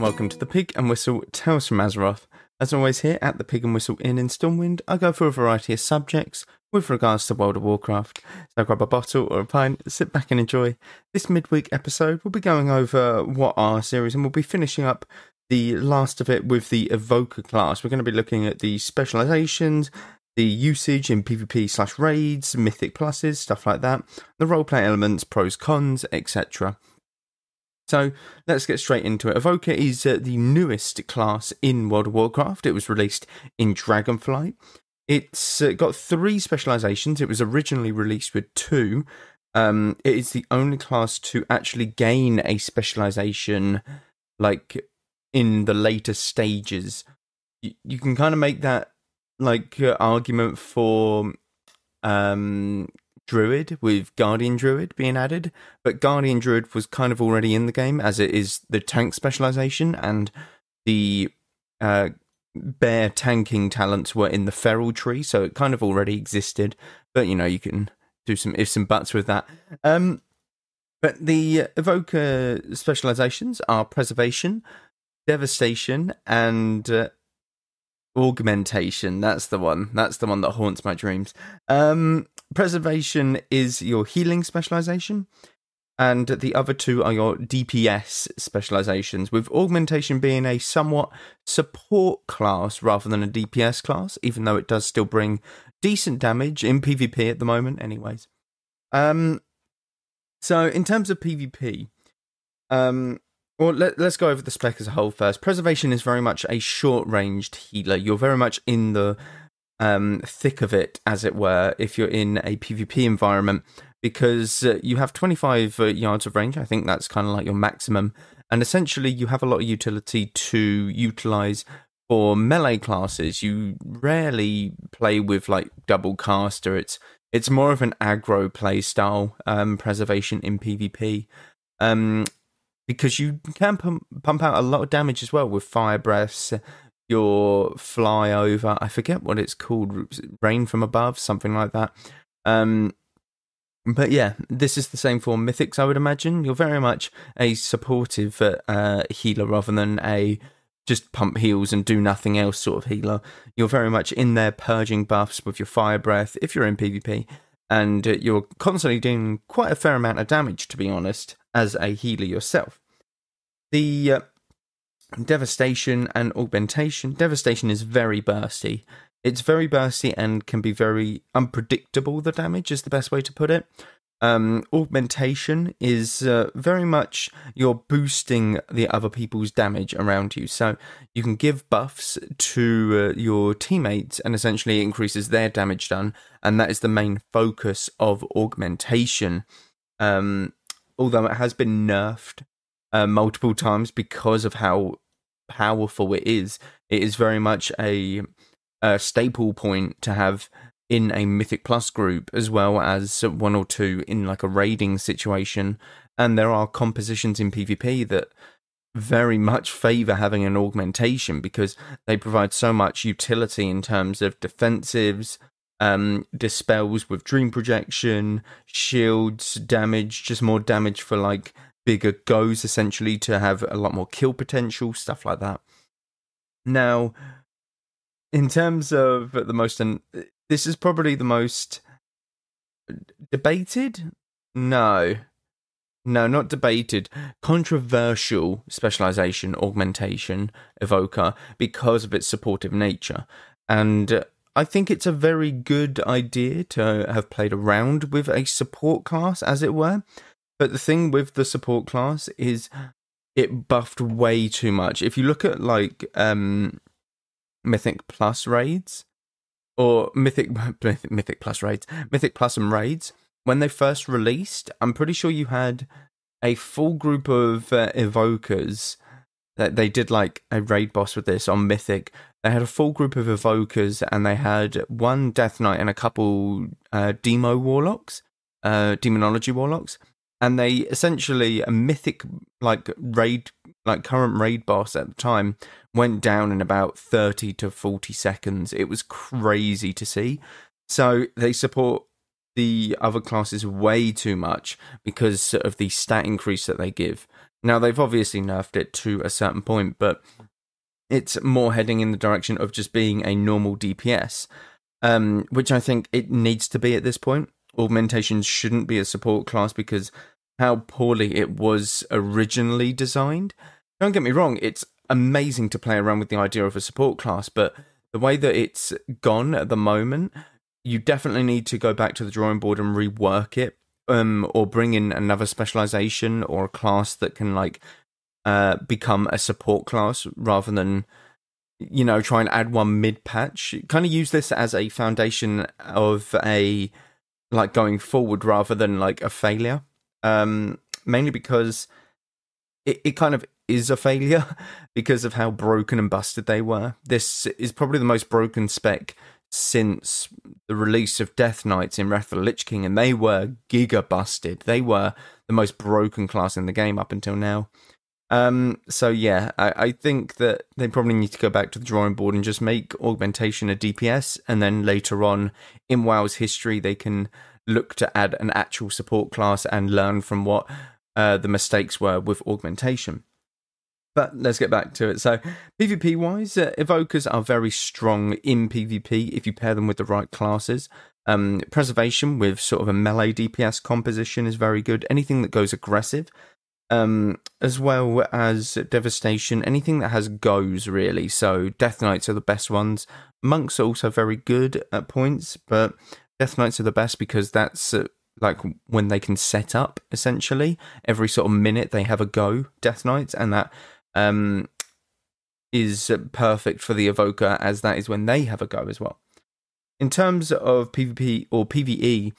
welcome to the Pig and Whistle Tales from Azeroth. As always here at the Pig and Whistle Inn in Stormwind, I go through a variety of subjects with regards to World of Warcraft. So grab a bottle or a pint, sit back and enjoy. This midweek episode we'll be going over what our series, and we'll be finishing up the last of it with the Evoker class. We're going to be looking at the specializations, the usage in PvP/raids, mythic pluses, stuff like that, the roleplay elements, pros, cons, etc. So let's get straight into it. Evoker is the newest class in World of Warcraft. It was released in Dragonflight. It's got 3 specializations. It was originally released with 2. It is the only class to actually gain a specialization, like, in the later stages. You can kind of make that, like, argument for Druid, with Guardian Druid being added, but Guardian Druid was kind of already in the game, as it is the tank specialization, and the bear tanking talents were in the feral tree, so it kind of already existed. But you know, you can do some ifs and buts with that. But the Evoker specializations are Preservation, Devastation, and Augmentation. That's the one that haunts my dreams. Preservation is your healing specialization, and the other 2 are your DPS specializations, with Augmentation being a somewhat support class rather than a DPS class, even though it does still bring decent damage in PvP at the moment anyways. So in terms of PvP, well, let's go over the spec as a whole first. Preservation is very much a short-ranged healer. You're very much in the thick of it, as it were, if you're in a PvP environment, because you have 25 yards of range. I think that's kind of like your maximum. And essentially, you have a lot of utility to utilize for melee classes. You rarely play with, like, double caster. It's more of an aggro play style, Preservation in PvP. Because you can pump out a lot of damage as well with fire breaths, your fly over, I forget what it's called, rain from above, something like that. But yeah, this is the same for mythics, I would imagine. You're very much a supportive healer rather than a just pump heals and do nothing else sort of healer. You're very much in there purging buffs with your fire breath if you're in PvP, and you're constantly doing quite a fair amount of damage, to be honest, as a healer yourself. The Devastation and Augmentation. Devastation is very bursty. It's very bursty and can be very unpredictable, the damage is the best way to put it. Augmentation is very much you're boosting the other people's damage around you. So you can give buffs to your teammates and essentially it increases their damage done. And that is the main focus of Augmentation. Although it has been nerfed multiple times because of how powerful it is very much a staple point to have in a Mythic Plus group, as well as 1 or 2 in like a raiding situation. And there are compositions in PvP that very much favour having an Augmentation because they provide so much utility in terms of defensives, dispels with dream projection, shields, damage, just more damage for like bigger goes, essentially, to have a lot more kill potential, stuff like that. Now, in terms of the most, and this is probably the most debated? No, not debated. Controversial specialization, Augmentation, Evoker, because of its supportive nature. And I think it's a very good idea to have played around with a support class, as it were. But the thing with the support class is it buffed way too much. If you look at, like, Mythic Plus raids, or Mythic Plus raids, Mythic Plus and raids, when they first released, I'm pretty sure you had a full group of Evokers. That they did, like, a raid boss with this on Mythic. They had a full group of Evokers, and they had 1 Death Knight and a couple Demonology Warlocks. And they essentially, a mythic, like, raid, like, current raid boss at the time went down in about 30 to 40 seconds. It was crazy to see. So they support the other classes way too much because of the stat increase that they give. Now, they've obviously nerfed it to a certain point, but it's more heading in the direction of just being a normal DPS, which I think it needs to be at this point. Augmentation shouldn't be a support class because how poorly it was originally designed. Don't get me wrong, it's amazing to play around with the idea of a support class, but the way that it's gone at the moment, you definitely need to go back to the drawing board and rework it, or bring in another specialization or a class that can like become a support class rather than, you know, try and add one mid-patch. Kind of use this as a foundation of a, like, going forward rather than like a failure. Mainly because it kind of is a failure because of how broken and busted they were. This is probably the most broken spec since the release of Death Knights in Wrath of the Lich King, and they were giga busted. They were the most broken class in the game up until now. So yeah, I think that they probably need to go back to the drawing board and just make Augmentation a DPS, and then later on in WoW's history they can look to add an actual support class and learn from what the mistakes were with Augmentation. But let's get back to it. So PvP-wise, Evokers are very strong in PvP if you pair them with the right classes. Preservation with sort of a melee DPS composition is very good. Anything that goes aggressive, as well as Devastation, anything that has goes, really. So Death Knights are the best ones. Monks are also very good at points, but Death Knights are the best because that's like when they can set up, essentially. Every sort of minute they have a go, Death Knights, and that is perfect for the Evoker, as that is when they have a go as well. In terms of PvP or PvE,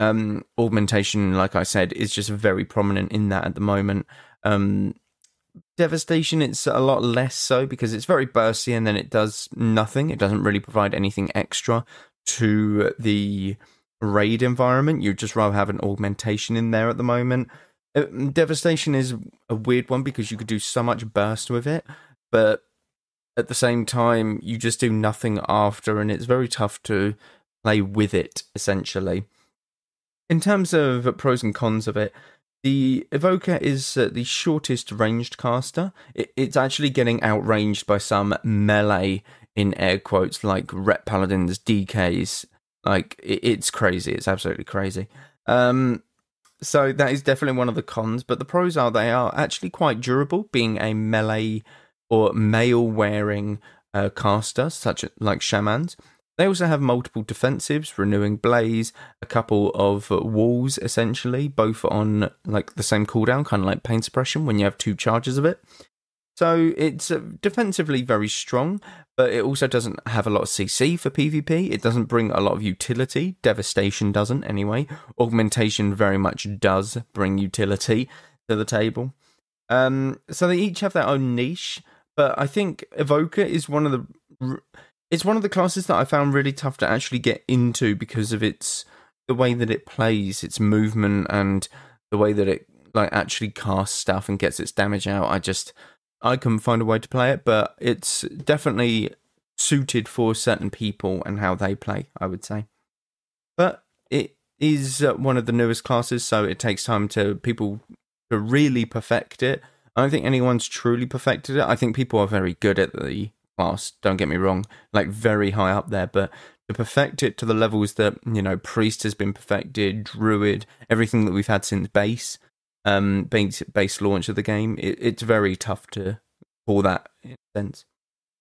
Augmentation, like I said, is just very prominent in that at the moment. Devastation, it's a lot less so because it's very bursty and then it does nothing. It doesn't really provide anything extra to the raid environment. You'd just rather have an Augmentation in there at the moment. Devastation is a weird one because you could do so much burst with it, but at the same time, you just do nothing after, and it's very tough to play with it, essentially. In terms of pros and cons of it, the Evoker is the shortest ranged caster. It's actually getting outranged by some melee, in air quotes, like Ret Paladins, DKs. Like, it's crazy. It's absolutely crazy. So that is definitely one of the cons, but the pros are they are actually quite durable, being a melee or mail-wearing caster, such like shamans. They also have multiple defensives, renewing blaze, a couple of walls, essentially, both on like the same cooldown, kind of like pain suppression when you have 2 charges of it. So it's defensively very strong, but it also doesn't have a lot of CC for PvP. It doesn't bring a lot of utility. Devastation doesn't, anyway. Augmentation very much does bring utility to the table. So they each have their own niche, but I think Evoker is one of the classes that I found really tough to actually get into because of the way that it plays, its movement, and the way that it like actually casts stuff and gets its damage out. I couldn't find a way to play it, but it's definitely suited for certain people and how they play, I would say. But it is one of the newest classes, so it takes time to people to really perfect it. I don't think anyone's truly perfected it. I think people are very good at the class, don't get me wrong, like very high up there, but to perfect it to the levels that, you know, Priest has been perfected, Druid, everything that we've had since base launch of the game, it's very tough to call that in a sense.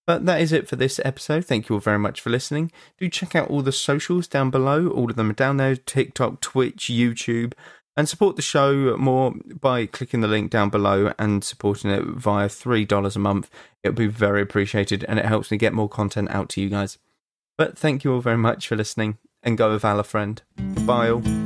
But that is it for this episode. Thank you all very much for listening. Do check out all the socials down below. All of them are down there: TikTok, Twitch, YouTube. And support the show more by clicking the link down below and supporting it via $3 a month. It would be very appreciated, and it helps me get more content out to you guys. But thank you all very much for listening, and go with Valor, friend. Bye all.